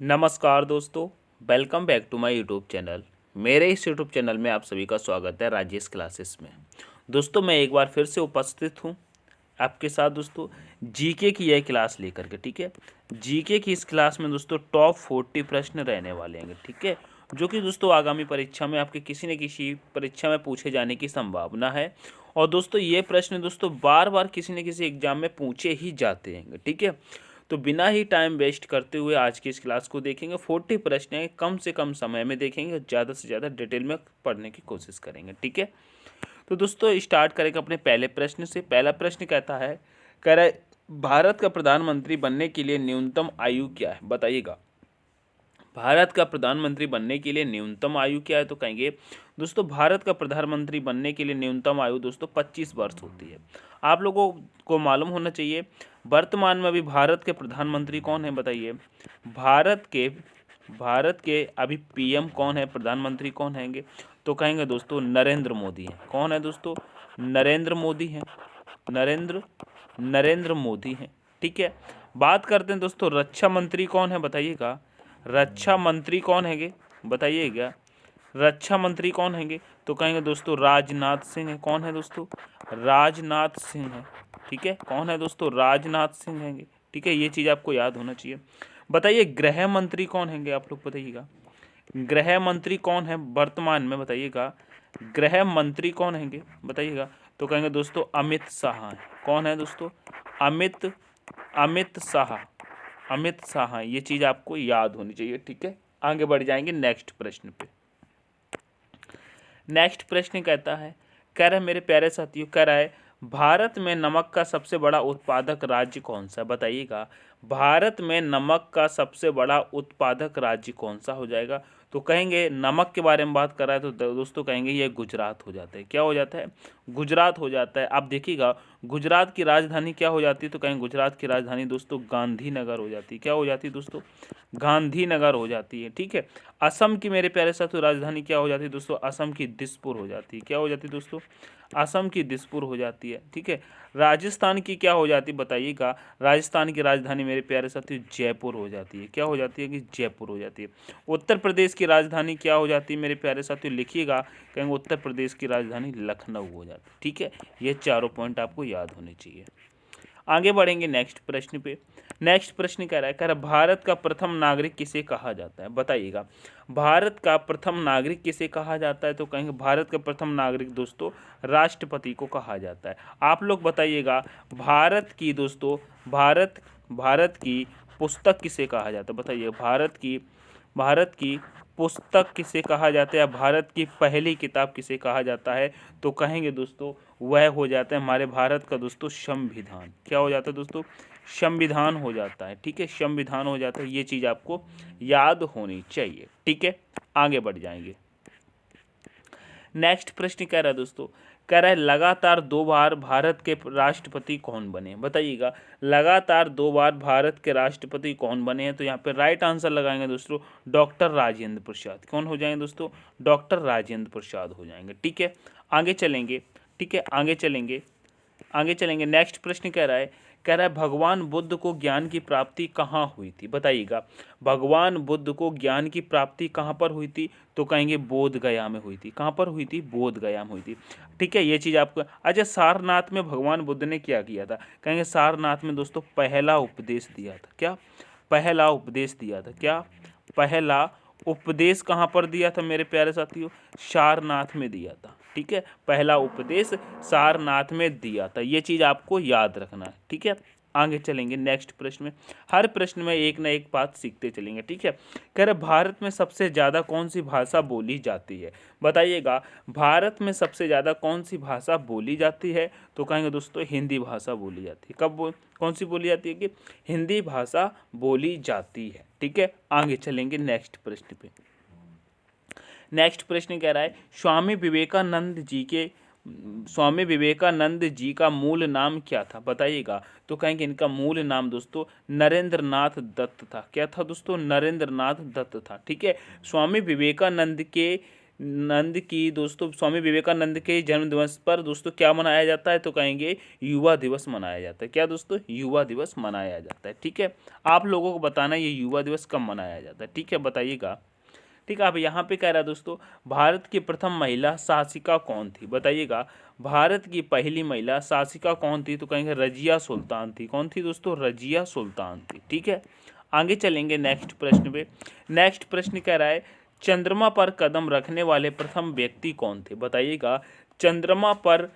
नमस्कार दोस्तों, welcome back to my YouTube channel. मेरे इस यूट्यूब चैनल में आप सभी का स्वागत है राजेश क्लासेस में। दोस्तों मैं एक बार फिर से उपस्थित हूँ आपके साथ दोस्तों जीके की यह क्लास लेकर के। ठीक है, जीके की इस क्लास में दोस्तों टॉप 40 प्रश्न रहने वाले हैं। ठीक है, जो कि दोस्तों आगामी परीक्षा में आपके किसी न किसी परीक्षा में पूछे जाने की संभावना है। और दोस्तों ये प्रश्न दोस्तों बार बार किसी न किसी एग्जाम में पूछे ही जाते हैं। ठीक है, तो बिना ही टाइम वेस्ट करते हुए आज की इस क्लास को देखेंगे। 40 प्रश्न हैं, कम से कम समय में देखेंगे, ज़्यादा से ज़्यादा डिटेल में पढ़ने की कोशिश करेंगे। ठीक है, तो दोस्तों स्टार्ट करेंगे अपने पहले प्रश्न से। पहला प्रश्न कहता है, कह रहा है भारत का प्रधानमंत्री बनने के लिए न्यूनतम आयु क्या है, बताइएगा। भारत का प्रधानमंत्री बनने के लिए न्यूनतम आयु क्या है, तो कहेंगे दोस्तों भारत का प्रधानमंत्री बनने के लिए न्यूनतम आयु दोस्तों 25 वर्ष होती है। आप लोगों को मालूम होना चाहिए वर्तमान में अभी भारत के प्रधानमंत्री कौन है, बताइए। भारत के अभी पीएम कौन है, प्रधानमंत्री कौन हैंगे, तो कहेंगे दोस्तों नरेंद्र मोदी हैं। कौन है दोस्तों, नरेंद्र मोदी हैं। नरेंद्र मोदी हैं। ठीक है, बात करते हैं दोस्तों रक्षा मंत्री कौन है, बताइएगा। रक्षा मंत्री कौन हैंगे, बताइएगा। रक्षा मंत्री कौन हैंगे, तो कहेंगे दोस्तों राजनाथ सिंह है। कौन है दोस्तों, राजनाथ सिंह है। ठीक है, कौन है दोस्तों, राजनाथ सिंह हैंगे। ठीक है, ये चीज़ आपको याद होना चाहिए। बताइए गृह मंत्री कौन हैंगे, आप लोग बताइएगा। गृह मंत्री कौन है वर्तमान में, बताइएगा। गृह मंत्री कौन हैंगे, बताइएगा, तो कहेंगे दोस्तों अमित शाह हैं। कौन है दोस्तों, अमित अमित शाह। अमित शाह, ये चीज़ आपको याद होनी चाहिए। ठीक है, आगे बढ़ जाएंगे नेक्स्ट प्रश्न पे। नेक्स्ट प्रश्न कहता है, कह रहा है मेरे प्यारे साथियों, कह रहा है भारत में नमक का सबसे बड़ा उत्पादक राज्य कौन सा है, बताइएगा। भारत में नमक का सबसे बड़ा उत्पादक राज्य कौन सा हो जाएगा, तो कहेंगे नमक के बारे में बात कर रहा है तो दोस्तों कहेंगे ये गुजरात हो जाता है। क्या हो जाता है, गुजरात हो जाता है। आप देखिएगा गुजरात की राजधानी क्या हो जाती है, तो कहेंगे गुजरात की राजधानी दोस्तों गांधीनगर हो जाती है। क्या हो जाती है दोस्तों, गांधीनगर हो जाती है। ठीक है, असम की मेरे प्यारे साथियों राजधानी क्या हो जाती है दोस्तों, असम की दिसपुर हो जाती है। क्या हो जाती है दोस्तों, असम की दिसपुर हो जाती है। ठीक है, राजस्थान की क्या हो जाती है, बताइएगा। राजस्थान की राजधानी मेरे प्यारे साथियों जयपुर हो जाती है। क्या हो जाती है कि जयपुर हो जाती है। उत्तर प्रदेश की राजधानी क्या हो जाती है मेरे प्यारे साथियों, लिखिएगा, कहेंगे उत्तर प्रदेश की राजधानी लखनऊ हो जाती है। ठीक है, ये चारों पॉइंट आपको याद होने चाहिए। आगे बढ़ेंगे नेक्स्ट प्रश्न पे। नेक्स्ट प्रश्न कह रहा है भारत का प्रथम नागरिक किसे कहा जाता है, बताइएगा। भारत का प्रथम नागरिक किसे कहा जाता है, तो कहेंगे भारत का प्रथम नागरिक दोस्तों राष्ट्रपति को कहा जाता है। आप लोग बताइएगा भारत की दोस्तों भारत की पुस्तक किसे कहा जाता है, बताइए। भारत की पुस्तक किसे कहा जाता है, भारत की पहली किताब किसे कहा जाता है, तो कहेंगे दोस्तों वह हो जाता है हमारे भारत का दोस्तों संविधान। क्या हो जाता है दोस्तों, संविधान हो जाता है। ठीक है, संविधान हो जाता है, ये चीज़ आपको याद होनी चाहिए। ठीक है, आगे बढ़ जाएंगे। नेक्स्ट प्रश्न कह रहा है दोस्तों, कह रहा है लगातार 2 बार भारत के राष्ट्रपति कौन बने, बताइएगा। लगातार 2 बार भारत के राष्ट्रपति कौन बने हैं, तो यहाँ पे राइट आंसर लगाएंगे दोस्तों डॉक्टर राजेंद्र प्रसाद। कौन हो जाएंगे दोस्तों, डॉक्टर राजेंद्र प्रसाद हो जाएंगे। ठीक है, आगे चलेंगे। ठीक है, आगे चलेंगे। नेक्स्ट प्रश्न कह रहा है भगवान बुद्ध को ज्ञान की प्राप्ति कहाँ हुई थी, बताइएगा। भगवान बुद्ध को ज्ञान की प्राप्ति कहाँ पर हुई थी, तो कहेंगे बोध गया में हुई थी। कहाँ पर हुई थी, बोध गया में हुई थी। ठीक है, ये चीज़ आपको। अच्छा, सारनाथ में भगवान बुद्ध ने क्या किया था, कहेंगे सारनाथ में दोस्तों पहला उपदेश दिया था। क्या, पहला उपदेश दिया था। क्या, पहला उपदेश कहाँ पर दिया था मेरे प्यारे साथियों, सारनाथ में दिया था। ठीक है, पहला उपदेश सारनाथ में दिया था, ये चीज़ आपको याद रखना है। ठीक है, आगे चलेंगे नेक्स्ट प्रश्न में। हर प्रश्न में एक ना एक बात सीखते चलेंगे। ठीक है, कह रहे भारत में सबसे ज़्यादा कौन सी भाषा बोली जाती है, बताइएगा। भारत में सबसे ज़्यादा कौन सी भाषा बोली जाती है, तो कहेंगे दोस्तों हिंदी भाषा बोली जाती है। कौन सी बोली जाती है कि हिंदी भाषा बोली जाती है। ठीक है, आगे चलेंगे नेक्स्ट प्रश्न पे। नेक्स्ट प्रश्न कह रहा है स्वामी विवेकानंद जी का मूल नाम क्या था, बताइएगा। तो कहेंगे इनका मूल नाम दोस्तों नरेंद्र नाथ दत्त था। क्या था दोस्तों, नरेंद्र नाथ दत्त था। ठीक है, स्वामी विवेकानंद के नंद की दोस्तों स्वामी विवेकानंद के जन्म दिवस पर दोस्तों क्या मनाया जाता है, तो कहेंगे युवा दिवस मनाया जाता है। क्या दोस्तों, युवा दिवस मनाया जाता है। ठीक है, आप लोगों को बताना ये युवा दिवस कब मनाया जाता है। ठीक है, बताइएगा। ठीक है, अब यहाँ पे कह रहा है दोस्तों, भारत की प्रथम महिला शासिका कौन थी, बताइएगा। भारत की पहली महिला शासिका कौन थी, तो कहेंगे रजिया सुल्तान थी। कौन थी दोस्तों, रजिया सुल्तान थी। ठीक है, आगे चलेंगे नेक्स्ट प्रश्न पे। नेक्स्ट प्रश्न कह रहा है, चंद्रमा पर कदम रखने वाले प्रथम व्यक्ति कौन थे, बताइएगा। चंद्रमा पर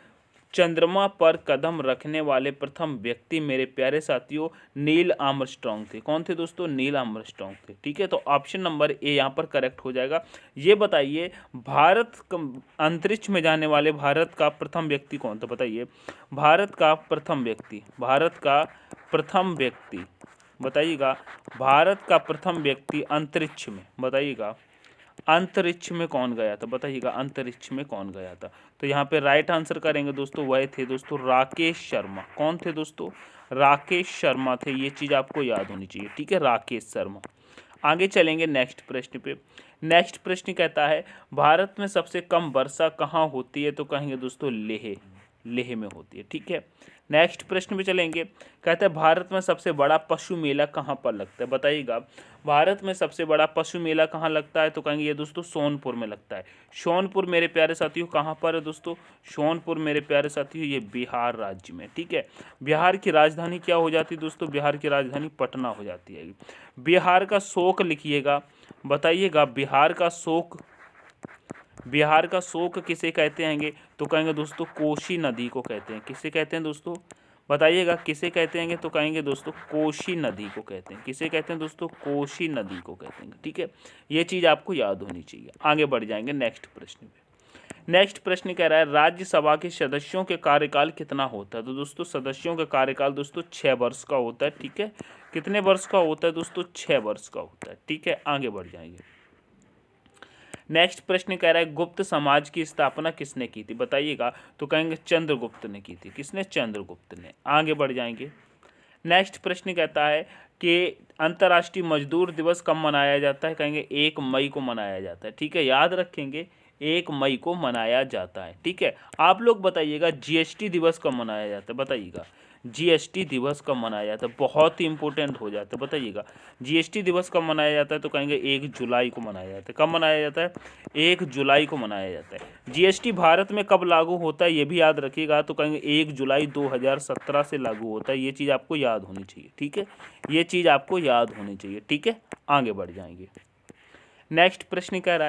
कदम रखने वाले प्रथम व्यक्ति मेरे प्यारे साथियों नील आर्मस्ट्रांग थे। कौन थे दोस्तों, नील आर्मस्ट्रांग थे। ठीक है, तो ऑप्शन नंबर ए यहाँ पर करेक्ट हो जाएगा। ये बताइए, अंतरिक्ष में जाने वाले भारत का प्रथम व्यक्ति कौन था, बताइए। भारत का प्रथम व्यक्ति बताइएगा। भारत का प्रथम व्यक्ति अंतरिक्ष में, बताइएगा, अंतरिक्ष में कौन गया था, बताइएगा। अंतरिक्ष में कौन गया था, तो यहाँ पे राइट आंसर करेंगे दोस्तों, वह थे दोस्तों राकेश शर्मा। कौन थे दोस्तों, राकेश शर्मा थे। ये चीज़ आपको याद होनी चाहिए। ठीक है, राकेश शर्मा। आगे चलेंगे नेक्स्ट प्रश्न पे। नेक्स्ट प्रश्न कहता है, भारत में सबसे कम वर्षा कहाँ होती है, तो कहेंगे दोस्तों लेह में होती है। ठीक है, नेक्स्ट प्रश्न पे चलेंगे। कहते हैं, भारत में सबसे बड़ा पशु मेला कहाँ पर लगता है, बताइएगा। भारत में सबसे बड़ा पशु मेला कहाँ लगता है, तो कहेंगे ये दोस्तों सोनपुर में लगता है। सोनपुर मेरे प्यारे साथियों कहाँ पर है दोस्तों, सोनपुर मेरे प्यारे साथियों ये बिहार राज्य में। ठीक है, बिहार की राजधानी क्या हो जाती है दोस्तों, बिहार की राजधानी पटना हो जाती है। बिहार का शोक लिखिएगा, बताइएगा। बिहार का शोक किसे कहते हैं, तो कहेंगे दोस्तों कोसी नदी को कहते हैं। किसे कहते हैं दोस्तों, बताइएगा, किसे कहते हैं, तो कहेंगे दोस्तों कोसी नदी को कहते हैं। किसे कहते हैं दोस्तों, कोसी नदी को कहते हैं। ठीक है, ये चीज़ आपको याद होनी चाहिए। आगे बढ़ जाएंगे नेक्स्ट प्रश्न पे। नेक्स्ट प्रश्न कह रहा है, राज्यसभा के सदस्यों के कार्यकाल कितना होता है, तो दोस्तों सदस्यों का कार्यकाल दोस्तों 6 वर्ष का होता है। ठीक है, कितने वर्ष का होता है दोस्तों, 6 वर्ष का होता है। ठीक है, आगे बढ़ जाएंगे। नेक्स्ट प्रश्न कह रहा है, गुप्त समाज की स्थापना किसने की थी, बताइएगा। तो कहेंगे चंद्रगुप्त ने की थी। किसने, चंद्रगुप्त ने। आगे बढ़ जाएंगे। नेक्स्ट प्रश्न कहता है कि अंतर्राष्ट्रीय मजदूर दिवस कब मनाया जाता है, कहेंगे 1 मई को मनाया जाता है। ठीक है, याद रखेंगे, 1 मई को मनाया जाता है। ठीक है, आप लोग बताइएगा जीएसटी दिवस कब मनाया जाता है, बताइएगा। जीएसटी दिवस कब मनाया जाता है, बहुत ही इंपॉर्टेंट हो जाता है, बताइएगा। जीएसटी दिवस कब मनाया जाता है, तो कहेंगे 1 जुलाई को मनाया जाता है। कब मनाया जाता है, 1 जुलाई को मनाया जाता है। जीएसटी भारत में कब लागू होता है, ये भी याद रखिएगा। तो कहेंगे 1 जुलाई 2017 से लागू होता है। ये चीज़ आपको याद होनी चाहिए। ठीक है, ये चीज़ आपको याद होनी चाहिए। ठीक है, आगे बढ़ जाएंगे। नेक्स्ट प्रश्न कह रहा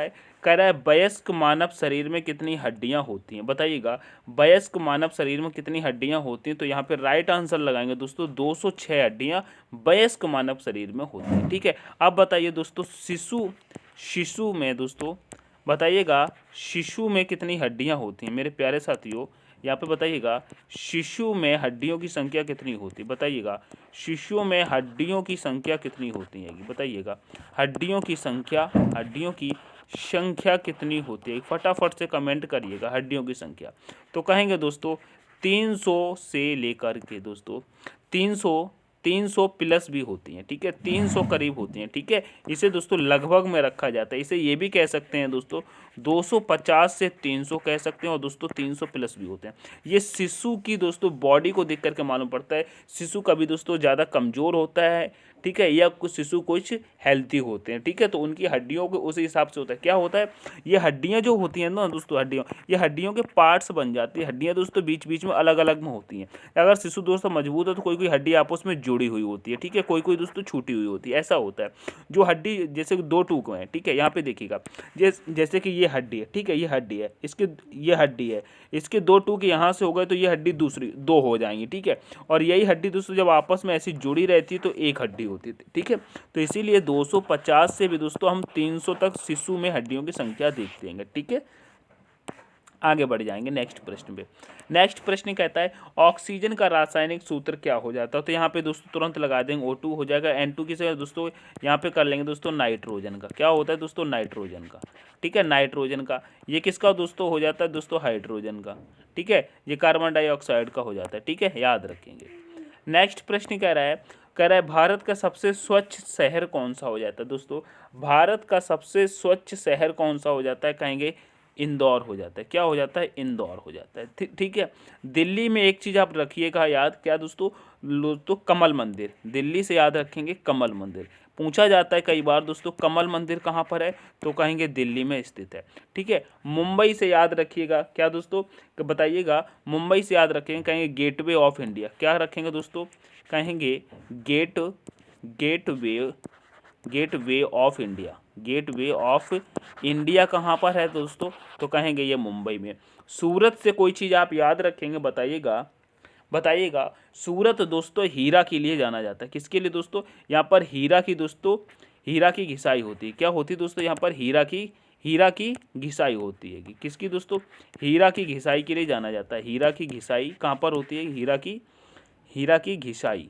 है वयस्क मानव शरीर में कितनी हड्डियां होती हैं, बताइएगा। वयस्क मानव शरीर में कितनी हड्डियां होती हैं, तो यहाँ पे राइट आंसर लगाएंगे दोस्तों 206 हड्डियां वयस्क मानव शरीर में होती हैं। ठीक है, अब बताइए दोस्तों शिशु में दोस्तों बताइएगा, शिशु में कितनी हड्डियां होती हैं मेरे प्यारे साथियों। यहाँ पे बताइएगा, शिशु में हड्डियों की संख्या कितनी होती है, बताइएगा। शिशुओं में हड्डियों की संख्या कितनी होती है, बताइएगा। हड्डियों की संख्या कितनी होती है, फटाफट से कमेंट करिएगा। हड्डियों की संख्या तो कहेंगे दोस्तों 300 से लेकर के दोस्तों 300 प्लस भी होती हैं। ठीक है, 300 करीब होती हैं। ठीक है, इसे दोस्तों लगभग में रखा जाता है। इसे ये भी कह सकते हैं दोस्तों 250 से 300 कह सकते हैं, और दोस्तों 300 प्लस भी होते हैं। ये शिशु की दोस्तों बॉडी को देख करके मालूम पड़ता है। शिशु कभी दोस्तों ज़्यादा कमज़ोर होता है, ठीक है, या कुछ शिशु कुछ हेल्थी होते हैं। ठीक है, तो उनकी हड्डियों के उस हिसाब से होता है। क्या होता है, ये हड्डियाँ जो होती हैं ना दोस्तों, ये हड्डियों के पार्ट्स बन जाती है। हड्डियाँ दोस्तों बीच बीच में अलग अलग में होती हैं। अगर शिशु दोस्तों मजबूत है तो कोई हड्डी आपस में जुड़ी हुई होती है। ठीक है, कोई दोस्तों छूटी हुई होती है, ऐसा होता है। जो हड्डी जैसे 2 टुकड़े हैं, ठीक है, यहाँ पे देखिएगा, जैसे कि ये हड्डी है, ठीक है, ये हड्डी है, ये हड्डी है, इसके 2 टुकड़े यहाँ से हो गए तो ये हड्डी दूसरी 2 हो जाएंगी। ठीक है, और यही हड्डी दोस्तों जब आपस में ऐसी जुड़ी रहती है तो एक हड्डी होती थी। ठीक है, तो इसीलिए 250 से भी दोस्तों हम 300 तक शिशु में हड्डियों की संख्या देखते हैं। ठीक है, आगे बढ़ जाएंगे नेक्स्ट प्रश्न पे। नेक्स्ट प्रश्न कहता है ऑक्सीजन का रासायनिक सूत्र क्या हो जाता है, तो यहाँ पे दोस्तों तुरंत लगा देंगे O2 हो जाएगा। N2 की जगह दोस्तों यहाँ पे कर लेंगे दोस्तों नाइट्रोजन का। क्या होता है दोस्तों, नाइट्रोजन का। ठीक है, नाइट्रोजन का। ये किसका दोस्तों हो जाता है दोस्तों, हाइड्रोजन का। ठीक है, ये कार्बन डाइऑक्साइड का हो जाता है। ठीक है, याद रखेंगे। नेक्स्ट प्रश्न कह रहा कह रहा है भारत का सबसे स्वच्छ शहर कौन सा हो जाता है दोस्तों, भारत का सबसे स्वच्छ शहर कौन सा हो जाता है, कहेंगे इंदौर हो जाता है। क्या हो जाता है, इंदौर हो जाता है। ठीक है। दिल्ली में एक चीज़ आप रखिएगा याद, क्या दोस्तों, तो कमल मंदिर, दिल्ली से याद रखेंगे कमल मंदिर। पूछा जाता है कई बार दोस्तों कमल मंदिर कहाँ पर है, तो कहेंगे दिल्ली में स्थित है। ठीक है। मुंबई से याद रखिएगा, क्या दोस्तों बताइएगा, मुंबई से याद रखेंगे, कहेंगे गेटवे ऑफ इंडिया। क्या रखेंगे दोस्तों, कहेंगे gateway gateway of India. Gateway of India कहाँ पर है दोस्तों, तो कहेंगे ये मुंबई में। सूरत से कोई चीज़ आप याद रखेंगे, बताइएगा सूरत दोस्तों हीरा के लिए जाना जाता है। किसके लिए दोस्तों, यहाँ पर हीरा की घिसाई होती है। क्या होती है दोस्तों, यहाँ पर हीरा की घिसाई होती है। किसकी दोस्तों, हीरा की घिसाई के लिए जाना जाता है। हीरा की घिसाई कहाँ पर होती है, हीरा की घिसाई।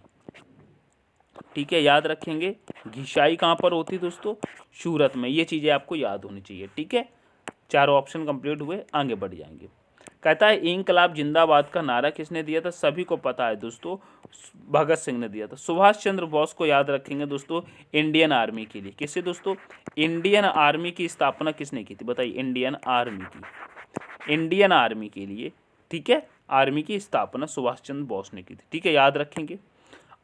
ठीक है, याद रखेंगे घिसाई कहाँ पर होती है दोस्तों, सूरत में। ये चीज़ें आपको याद होनी चाहिए। ठीक है, चारों ऑप्शन कंप्लीट हुए, आगे बढ़ जाएंगे। कहता है इंकलाब जिंदाबाद का नारा किसने दिया था, सभी को पता है दोस्तों, भगत सिंह ने दिया था। सुभाष चंद्र बोस को याद रखेंगे दोस्तों, इंडियन आर्मी के लिए। किससे दोस्तों, इंडियन आर्मी की स्थापना किसने की थी, बताइए, इंडियन आर्मी के लिए। ठीक है, आर्मी की स्थापना सुभाष चंद्र बोस ने की थी। ठीक है, याद रखेंगे,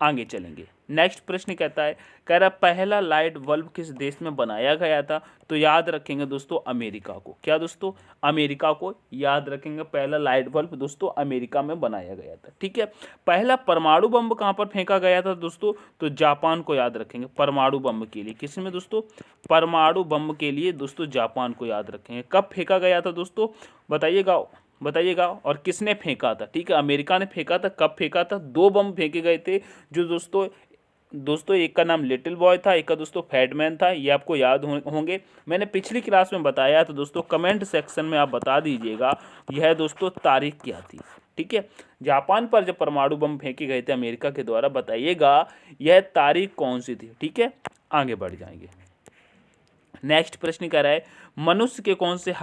आगे चलेंगे। नेक्स्ट प्रश्न कहता है, कह रहा पहला लाइट बल्ब किस देश में बनाया गया था, तो याद रखेंगे दोस्तों अमेरिका को। क्या दोस्तों, अमेरिका को याद रखेंगे, पहला लाइट बल्ब दोस्तों अमेरिका में बनाया गया था। ठीक है। पहला परमाणु बम कहाँ पर फेंका गया था दोस्तों, तो जापान को याद रखेंगे परमाणु बम के लिए। किसमें दोस्तों, परमाणु बम के लिए दोस्तों जापान को याद रखेंगे। कब फेंका गया था दोस्तों, बताइएगा और किसने फेंका था। ठीक है, अमेरिका ने फेंका था। कब फेंका था, 2 बम फेंके गए थे, जो दोस्तों एक का नाम लिटिल बॉय था, एक का दोस्तों फैटमैन था। ये आपको याद होंगे, मैंने पिछली क्लास में बताया, तो दोस्तों कमेंट सेक्शन में आप बता दीजिएगा यह दोस्तों तारीख क्या थी। ठीक है, जापान पर जब परमाणु बम फेंके गए थे अमेरिका के द्वारा, बताइएगा यह तारीख कौन सी थी। ठीक है, आगे बढ़ जाएंगे। नेक्स्ट प्रश्न कह रहा है, मनुष्य के कौन से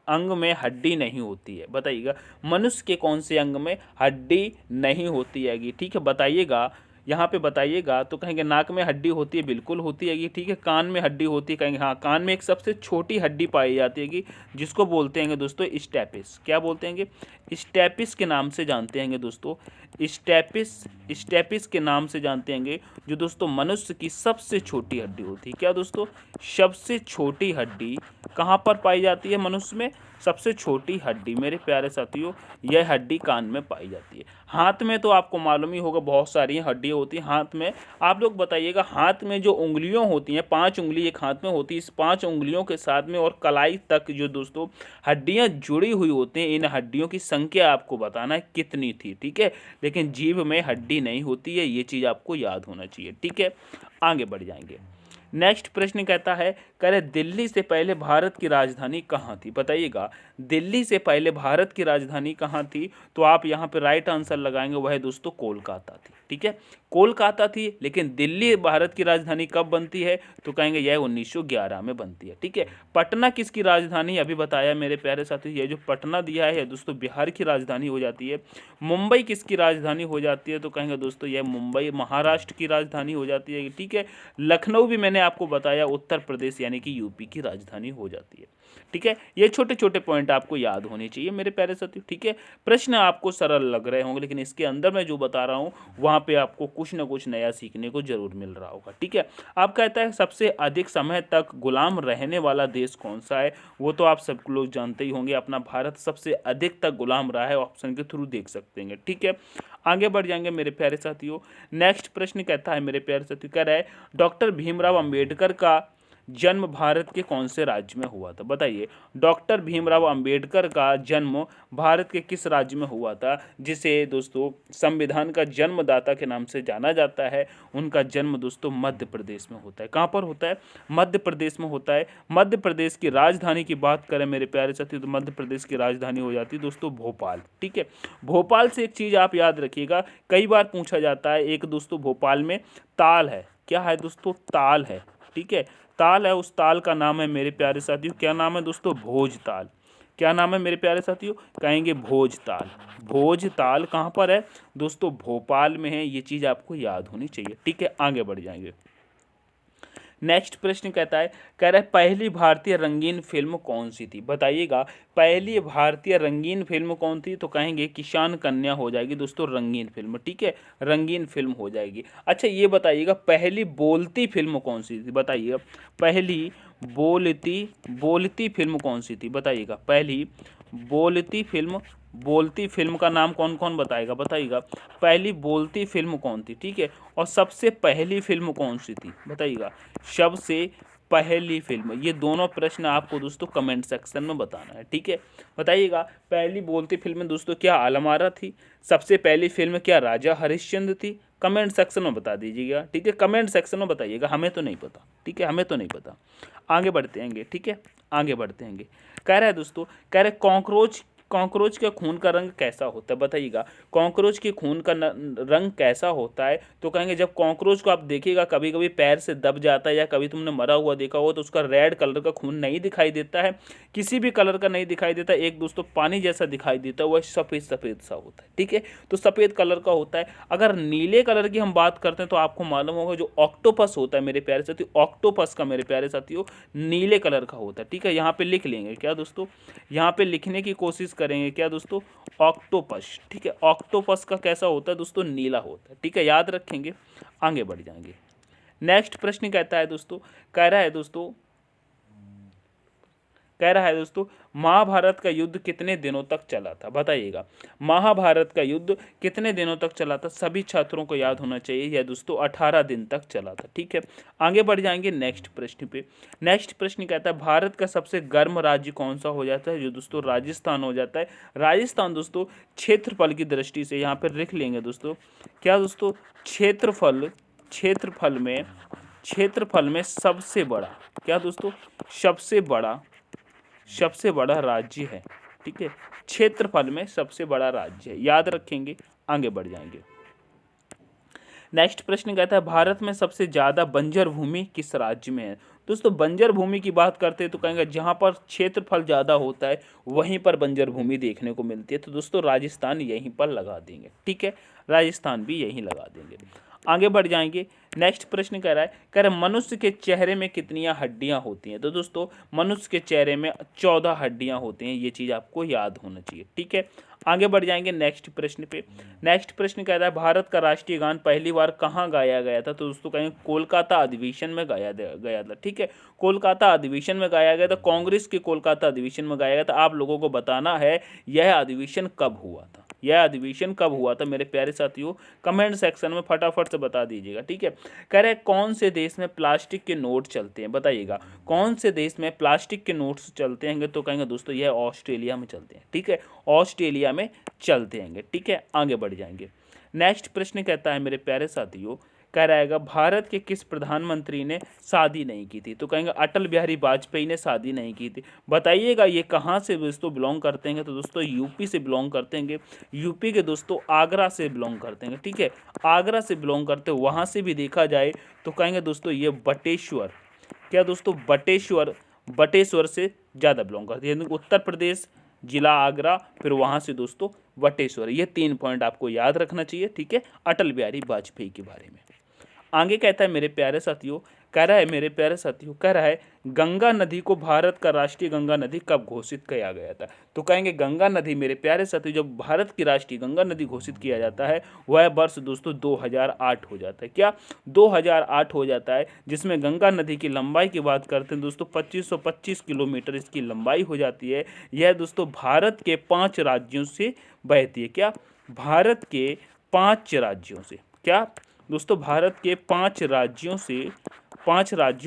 अंग में हड्डी नहीं होती है, बताइएगा, मनुष्य के कौन से अंग में हड्डी नहीं होती है। ठीक है, बताइएगा, यहाँ पे बताइएगा, तो कहेंगे नाक में हड्डी होती है, बिल्कुल होती है। ठीक है, कान में हड्डी होती है, कहेंगे हाँ, कान में एक सबसे छोटी हड्डी पाई जाती है, जिसको बोलते हैं दोस्तों स्टेपिस। क्या बोलते हैं, स्टेपिस के नाम से जानते हैं दोस्तों, स्टेपिस के नाम से जानते हैं, जो दोस्तों मनुष्य की सबसे छोटी हड्डी होती है। क्या दोस्तों, सबसे छोटी हड्डी कहाँ पर पाई जाती है मनुष्य में, सबसे छोटी हड्डी मेरे प्यारे साथियों, यह हड्डी कान में पाई जाती है। हाथ में तो आपको मालूम ही होगा बहुत सारी हड्डियाँ होती हैं हाथ में। आप लोग बताइएगा, हाथ में जो उंगलियों होती हैं, 5 उंगली एक हाथ में होती है, इस 5 उंगलियों के साथ में और कलाई तक जो दोस्तों हड्डियाँ जुड़ी हुई होती हैं, इन हड्डियों की संख्या आपको बताना है कितनी थी। ठीक है, लेकिन जीभ में हड्डी नहीं होती है, ये चीज़ आपको याद होना चाहिए। ठीक है, आगे बढ़ जाएंगे। नेक्स्ट प्रश्न कहता है, कह रहे दिल्ली से पहले भारत की राजधानी कहाँ थी, बताइएगा, दिल्ली से पहले भारत की राजधानी कहाँ थी, तो आप यहाँ पे राइट आंसर लगाएंगे, वह है दोस्तों कोलकाता थी। ठीक है, कोलकाता थी, लेकिन दिल्ली भारत की राजधानी कब बनती है, तो कहेंगे यह 1911 में बनती है। ठीक है, पटना किसकी राजधानी, अभी बताया मेरे प्यारे साथी, ये जो पटना दिया है दोस्तों बिहार की राजधानी हो जाती है। मुंबई किसकी राजधानी हो जाती है, तो कहेंगे दोस्तों यह मुंबई महाराष्ट्र की राजधानी हो जाती है। ठीक है, लखनऊ भी मैंने आपको बताया उत्तर प्रदेश यानी कि यूपी की राजधानी हो जाती है। ठीक है, ये छोटे छोटे पॉइंट आपको याद होने चाहिए मेरे प्यारे साथियों। ठीक है, प्रश्न आपको सरल लग रहे होंगे, लेकिन इसके अंदर मैं जो बता रहा हूँ वहाँ पे आपको कुछ ना कुछ नया सीखने को जरूर मिल रहा होगा। ठीक है, आप कहता है सबसे अधिक समय तक गुलाम रहने वाला देश कौन सा है, वो तो आप सब लोग जानते ही होंगे, अपना भारत सबसे अधिक तक गुलाम रहा है, ऑप्शन के थ्रू देख सकते हैं। ठीक है, आगे बढ़ जाएंगे मेरे प्यारे साथियों। नेक्स्ट प्रश्न कहता है मेरे प्यारे साथियों, कह रहा है डॉक्टर भीमराव अंबेडकर का जन्म भारत के कौन से राज्य में हुआ था, बताइए, डॉक्टर भीमराव अंबेडकर का जन्म भारत के किस राज्य में हुआ था, जिसे दोस्तों संविधान का जन्मदाता के नाम से जाना जाता है। उनका जन्म दोस्तों मध्य प्रदेश में होता है। कहाँ पर होता है, मध्य प्रदेश में होता है। मध्य प्रदेश की राजधानी की बात करें मेरे प्यारे साथी, तो मध्य प्रदेश की राजधानी हो जाती है दोस्तों भोपाल। ठीक है, भोपाल से एक चीज़ आप याद रखिएगा, कई बार पूछा जाता है, एक दोस्तों भोपाल में ताल है। क्या है दोस्तों, ताल है। ठीक है, ताल है, उस ताल का नाम है मेरे प्यारे साथियों, क्या नाम है दोस्तों, भोज ताल। क्या नाम है मेरे प्यारे साथियों? कहेंगे भोजताल। भोजताल कहाँ पर है दोस्तों? भोपाल में है। ये चीज़ आपको याद होनी चाहिए। ठीक है, आगे बढ़ जाएंगे। नेक्स्ट प्रश्न कहता है, कह रहा है पहली भारतीय रंगीन फिल्म कौन सी थी? बताइएगा, पहली भारतीय रंगीन फिल्म कौन थी? तो कहेंगे किसान कन्या हो जाएगी दोस्तों रंगीन फिल्म। ठीक है, रंगीन फिल्म हो जाएगी। अच्छा ये बताइएगा पहली बोलती फिल्म कौन सी थी? बताइएगा पहली बोलती बोलती फिल्म कौन सी थी? बताइएगा पहली बोलती फिल्म का नाम कौन कौन बताएगा? बताइएगा पहली बोलती फिल्म कौन थी? ठीक है, और सबसे पहली फिल्म कौन सी थी? बताइएगा सबसे पहली फिल्म। ये दोनों प्रश्न आपको दोस्तों कमेंट सेक्शन में बताना है। ठीक है, बताइएगा पहली बोलती फिल्म दोस्तों क्या आलमारा थी? सबसे पहली फिल्म क्या राजा हरिश्चंद्र थी? कमेंट सेक्शन में बता दीजिएगा। ठीक है, कमेंट सेक्शन में बताइएगा, हमें तो नहीं पता। ठीक है, हमें तो नहीं पता। आगे बढ़ते हैंगे। ठीक है, आगे बढ़ते हैंगे। कह रहा है दोस्तों, कह रहे कॉकरोच के खून का रंग कैसा होता है? बताइएगा कॉकरोच के खून का रंग कैसा होता है? तो कहेंगे जब कॉकरोच को आप देखिएगा कभी कभी पैर से दब जाता है या कभी तुमने मरा हुआ देखा हो तो उसका रेड कलर का खून नहीं दिखाई देता है, किसी भी कलर का नहीं दिखाई देता, एक दोस्तों पानी जैसा दिखाई देता है, वह सफ़ेद सफ़ेद सा होता है। ठीक है, तो सफ़ेद कलर का होता है। अगर नीले कलर की हम बात करते हैं तो आपको मालूम होगा जो ऑक्टोपस होता है मेरे प्यारे साथियों, ऑक्टोपस का मेरे प्यारे साथियों नीले कलर का होता है। ठीक है, यहाँ पे लिख लेंगे क्या दोस्तों? यहाँ पे लिखने की कोशिश करेंगे क्या दोस्तों? ऑक्टोपस। ठीक है, ऑक्टोपस का कैसा होता है दोस्तों? नीला होता है। ठीक है, याद रखेंगे। आगे बढ़ जाएंगे। नेक्स्ट प्रश्न कहता है दोस्तों, कह रहा है दोस्तों महाभारत का युद्ध कितने दिनों तक चला था? बताइएगा महाभारत का युद्ध कितने दिनों तक चला था? सभी छात्रों को याद होना चाहिए यह दोस्तों 18 दिन तक चला था। ठीक है, आगे बढ़ जाएंगे नेक्स्ट प्रश्न पे। नेक्स्ट प्रश्न कहता है भारत का सबसे गर्म राज्य कौन सा हो जाता है? जो दोस्तों राजस्थान हो जाता है। राजस्थान दोस्तों क्षेत्रफल की दृष्टि से यहाँ पर लिख लेंगे दोस्तों क्या दोस्तों? क्षेत्रफल में सबसे बड़ा क्या दोस्तों? सबसे बड़ा राज्य है। ठीक है, क्षेत्रफल में सबसे बड़ा राज्य है, याद रखेंगे। आगे बढ़ जाएंगे। नेक्स्ट प्रश्न कहता है भारत में सबसे ज्यादा बंजर भूमि किस राज्य में है? दोस्तों बंजर भूमि की बात करते हैं तो कहेंगे जहां पर क्षेत्रफल ज्यादा होता है वहीं पर बंजर भूमि देखने को मिलती है। तो दोस्तों राजस्थान यहीं पर लगा देंगे। ठीक है, राजस्थान भी यहीं लगा देंगे। आगे बढ़ जाएंगे। नेक्स्ट प्रश्न कह रहा है मनुष्य के चेहरे में कितनी हड्डियां होती हैं? तो दोस्तों मनुष्य के चेहरे में 14 हड्डियां होती हैं। ये चीज़ आपको याद होना चाहिए। ठीक है, आगे बढ़ जाएंगे नेक्स्ट प्रश्न पे। नेक्स्ट प्रश्न कहता है भारत का राष्ट्रीय गान पहली बार कहाँ गाया गया था? तो दोस्तों कहेंगे कोलकाता अधिवेशन में गाया गया था। ठीक है, कोलकाता अधिवेशन में गाया गया था, कांग्रेस के कोलकाता अधिवेशन में गाया गया था। आप लोगों को बताना है यह अधिवेशन कब हुआ था। यह अधिवेशन कब हुआ था मेरे प्यारे साथियों? कमेंट सेक्शन में फटाफट से बता दीजिएगा। ठीक है, कह रहे कौन से देश में प्लास्टिक के नोट चलते हैं? बताइएगा कौन से देश में प्लास्टिक के नोट्स चलते हैं? तो कहेंगे दोस्तों यह ऑस्ट्रेलिया में चलते हैं। ठीक है, ऑस्ट्रेलिया में चलते हैं। ठीक है, आगे बढ़ जाएंगे। नेक्स्ट प्रश्न कहता है मेरे प्यारे साथियों, कह रहेगा भारत के किस प्रधानमंत्री ने शादी नहीं की थी? तो कहेंगे अटल बिहारी वाजपेयी ने शादी नहीं की थी। बताइएगा ये कहाँ से दोस्तों बिलोंग करते हैं? तो दोस्तों यूपी से बिलोंग करते हैं। यूपी के दोस्तों आगरा से बिलोंग करते हैं। ठीक है, आगरा से बिलोंग करते हैं। वहाँ से भी देखा जाए तो कहेंगे दोस्तों ये बटेश्वर क्या दोस्तों? बटेश्वर से ज़्यादा बिलोंग करते हैं। उत्तर प्रदेश, जिला आगरा, फिर वहाँ से दोस्तों बटेश्वर। ये 3 पॉइंट आपको याद रखना चाहिए। ठीक है, अटल बिहारी वाजपेयी के बारे में। आगे कहता है मेरे प्यारे साथियों, कह रहा है गंगा नदी को भारत का राष्ट्रीय गंगा नदी कब घोषित किया गया था? तो कहेंगे गंगा नदी मेरे प्यारे साथियों जब भारत की राष्ट्रीय गंगा नदी घोषित किया जाता है वह वर्ष दोस्तों 2008 हो जाता है। क्या 2008 हो जाता है, जिसमें गंगा नदी की लंबाई की बात करते हैं दोस्तों 2525 किलोमीटर इसकी लंबाई हो जाती है। यह दोस्तों भारत के 5 राज्यों से बहती है। क्या भारत के 5 राज्यों से क्या दोस्तों भारत के 5 राज्यों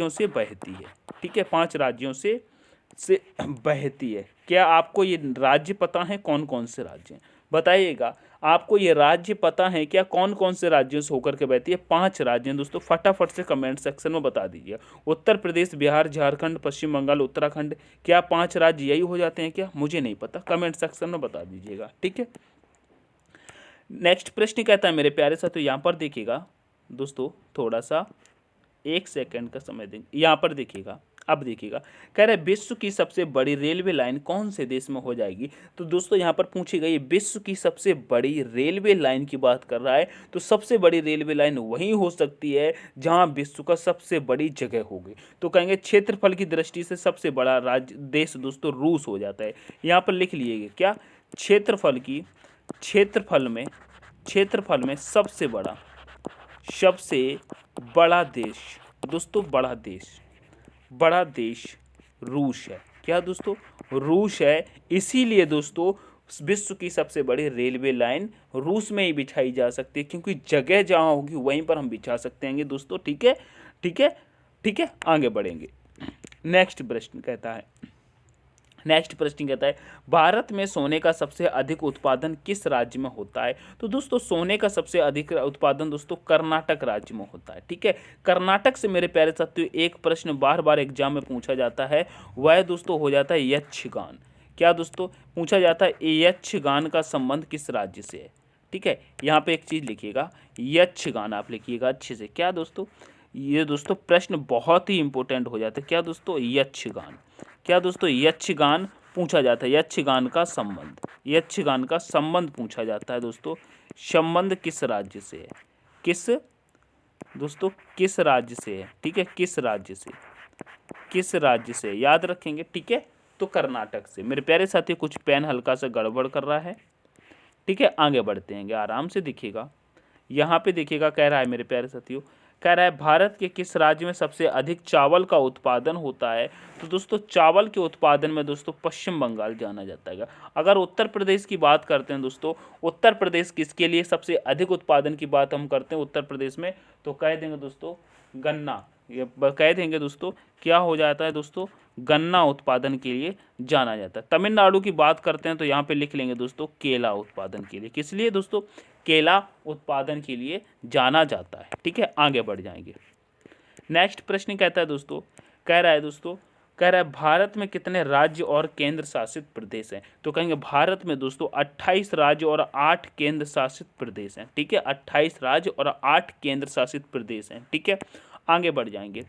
से बहती है। ठीक है, 5 राज्यों से बहती है। क्या आपको ये राज्य पता है कौन कौन से राज्य हैं? बताइएगा आपको ये राज्य पता है क्या कौन कौन से राज्यों से होकर के बहती है? 5 राज्य हैं दोस्तों, फटाफट से कमेंट सेक्शन में बता दीजिए। उत्तर प्रदेश, बिहार, झारखंड, पश्चिम बंगाल, उत्तराखंड। क्या 5 राज्य यही हो जाते हैं क्या? मुझे नहीं पता, कमेंट सेक्शन में बता दीजिएगा। ठीक है, नेक्स्ट प्रश्न कहता है मेरे प्यारे साथियों, यहाँ पर देखिएगा दोस्तों, थोड़ा सा 1 सेकंड का समय देंगे। यहाँ पर देखिएगा अब देखिएगा, कह रहे विश्व की सबसे बड़ी रेलवे लाइन कौन से देश में हो जाएगी। तो दोस्तों यहाँ पर पूछी गई विश्व की सबसे बड़ी रेलवे लाइन की बात कर रहा है, तो सबसे बड़ी रेलवे लाइन वहीं हो सकती है जहाँ विश्व का सबसे बड़ी जगह होगी। तो कहेंगे क्षेत्रफल की दृष्टि से सबसे बड़ा राज्य देश दोस्तों रूस हो जाता है। यहाँ पर लिख लीजिएगा क्या, क्षेत्रफल में सबसे बड़ा देश दोस्तों, बड़ा देश रूस है। क्या दोस्तों, रूस है। इसीलिए दोस्तों विश्व की सबसे बड़ी रेलवे लाइन रूस में ही बिछाई जा सकती है, क्योंकि जगह जहाँ होगी वहीं पर हम बिछा सकते हैं दोस्तों। ठीक है, ठीक है, ठीक है, आगे बढ़ेंगे। नेक्स्ट प्रश्न कहता है भारत में सोने का सबसे अधिक उत्पादन किस राज्य में होता है। तो दोस्तों सोने का सबसे अधिक उत्पादन दोस्तों कर्नाटक राज्य में होता है। ठीक है, कर्नाटक से मेरे प्यारे साथियों एक प्रश्न बार बार एग्जाम में पूछा जाता है, वह दोस्तों हो जाता है यक्षगान। क्या दोस्तों पूछा जाता है, यक्षगान का संबंध किस राज्य से है। ठीक है, यहाँ पे एक चीज़ लिखिएगा, यक्षगान आप लिखिएगा अच्छे से। क्या दोस्तों, ये दोस्तों प्रश्न बहुत ही इंपॉर्टेंट हो जाता है। क्या दोस्तों, यक्षगान। क्या दोस्तों, यक्षगान पूछा जाता है, यक्षगान का संबंध पूछा जाता है दोस्तों। संबंध किस राज्य से है, किस राज्य से है। ठीक है, किस राज्य से याद रखेंगे। ठीक है, तो कर्नाटक से। मेरे प्यारे साथी कुछ पेन हल्का सा गड़बड़ कर रहा है। ठीक है, आगे बढ़ते हैं, आराम से दिखिएगा। यहाँ पे देखिएगा, कह रहा है मेरे प्यारे साथियों, कह रहा है भारत के किस राज्य में सबसे अधिक चावल का उत्पादन होता है। तो दोस्तों चावल के उत्पादन में दोस्तों पश्चिम बंगाल जाना जाता है। अगर उत्तर प्रदेश की बात करते हैं दोस्तों, उत्तर प्रदेश किसके लिए सबसे अधिक उत्पादन की बात हम करते हैं उत्तर प्रदेश में, तो कह देंगे दोस्तों गन्ना। ये कह देंगे दोस्तों, क्या हो जाता है दोस्तों, गन्ना उत्पादन के लिए जाना जाता है। तमिलनाडु की बात करते हैं तो यहाँ पे लिख लेंगे दोस्तों केला उत्पादन के लिए। किस लिए दोस्तों, केला उत्पादन के लिए जाना जाता है। ठीक है, आगे बढ़ जाएंगे। नेक्स्ट प्रश्न कहता है दोस्तों, कह रहा है भारत में कितने राज्य और केंद्र शासित प्रदेश हैं। तो कहेंगे भारत में दोस्तों 28 राज्य और 8 केंद्र शासित प्रदेश हैं। ठीक है, 28 राज्य और 8 केंद्र शासित प्रदेश हैं। ठीक है, आगे बढ़ जाएंगे।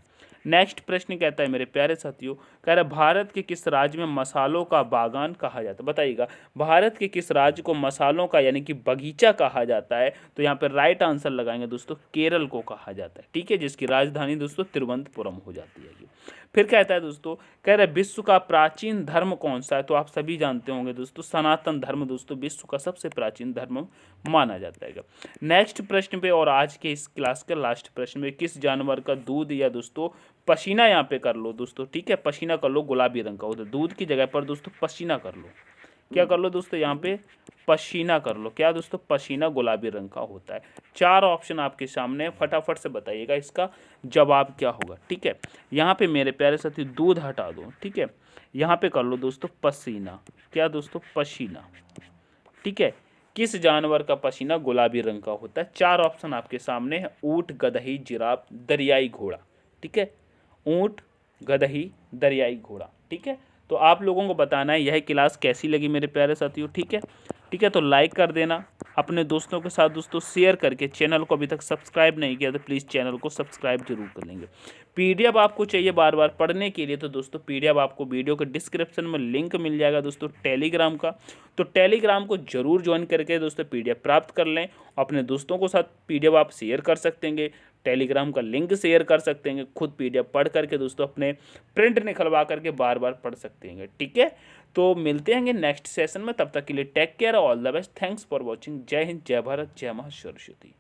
नेक्स्ट प्रश्न कहता है मेरे प्यारे साथियों, कह रहा है भारत के किस राज्य में मसालों का बागान कहा जाता है। बताइएगा, भारत के किस राज्य को मसालों का यानी कि बगीचा कहा जाता है। तो यहाँ पे राइट आंसर लगाएंगे दोस्तों, केरल को कहा जाता है। ठीक है, जिसकी राजधानी दोस्तों तिरुवनंतपुरम हो जाती है। फिर कहता है दोस्तों, कह रहे विश्व का प्राचीन धर्म कौन सा है। तो आप सभी जानते होंगे दोस्तों, सनातन धर्म दोस्तों विश्व का सबसे प्राचीन धर्म माना जाता है। नेक्स्ट प्रश्न पे और आज के इस क्लास के लास्ट प्रश्न में, किस जानवर का दूध या दोस्तों पसीना यहाँ पे कर लो दोस्तों। ठीक है, पसीना कर लो गुलाबी रंग का, उधर दूध की जगह पर दोस्तों पसीना कर लो। क्या कर लो दोस्तों, यहाँ पे पसीना कर लो। क्या दोस्तों, पसीना गुलाबी रंग का होता है। 4 ऑप्शन आपके सामने, फटाफट से बताइएगा इसका जवाब क्या होगा। ठीक है, यहाँ पे मेरे प्यारे साथी दूध हटा दो। ठीक है, यहाँ पे कर लो दोस्तों पसीना। क्या दोस्तों, पसीना। ठीक है, किस जानवर का पसीना गुलाबी रंग का होता है। 4 ऑप्शन आपके सामने है, ऊंट, गदही, जिराफ, दरियाई घोड़ा। ठीक है, ऊंट, गदही, दरियाई घोड़ा। ठीक है, तो आप लोगों को बताना है यह क्लास कैसी लगी मेरे प्यारे साथियों। ठीक है, ठीक है, तो लाइक कर देना, अपने दोस्तों के साथ दोस्तों शेयर करके, चैनल को अभी तक सब्सक्राइब नहीं किया तो प्लीज़ चैनल को सब्सक्राइब जरूर कर लेंगे। पीडीएफ आपको चाहिए बार बार पढ़ने के लिए, तो दोस्तों पीडीएफ आपको वीडियो के डिस्क्रिप्शन में लिंक मिल जाएगा दोस्तों टेलीग्राम का। तो टेलीग्राम को जरूर ज्वाइन करके दोस्तों पीडीएफ प्राप्त कर लें। अपने दोस्तों के साथ पीडीएफ आप शेयर कर सकते हैं, टेलीग्राम का लिंक शेयर कर सकते हैं, खुद पीडीएफ पढ़ करके दोस्तों अपने प्रिंट निकलवा करके बार बार पढ़ सकते हैं। ठीक है, तो मिलते हैं नेक्स्ट सेशन में, तब तक के लिए take care, all the best, thanks for watching. जय हिंद, जय भारत, जय मां सरस्वती।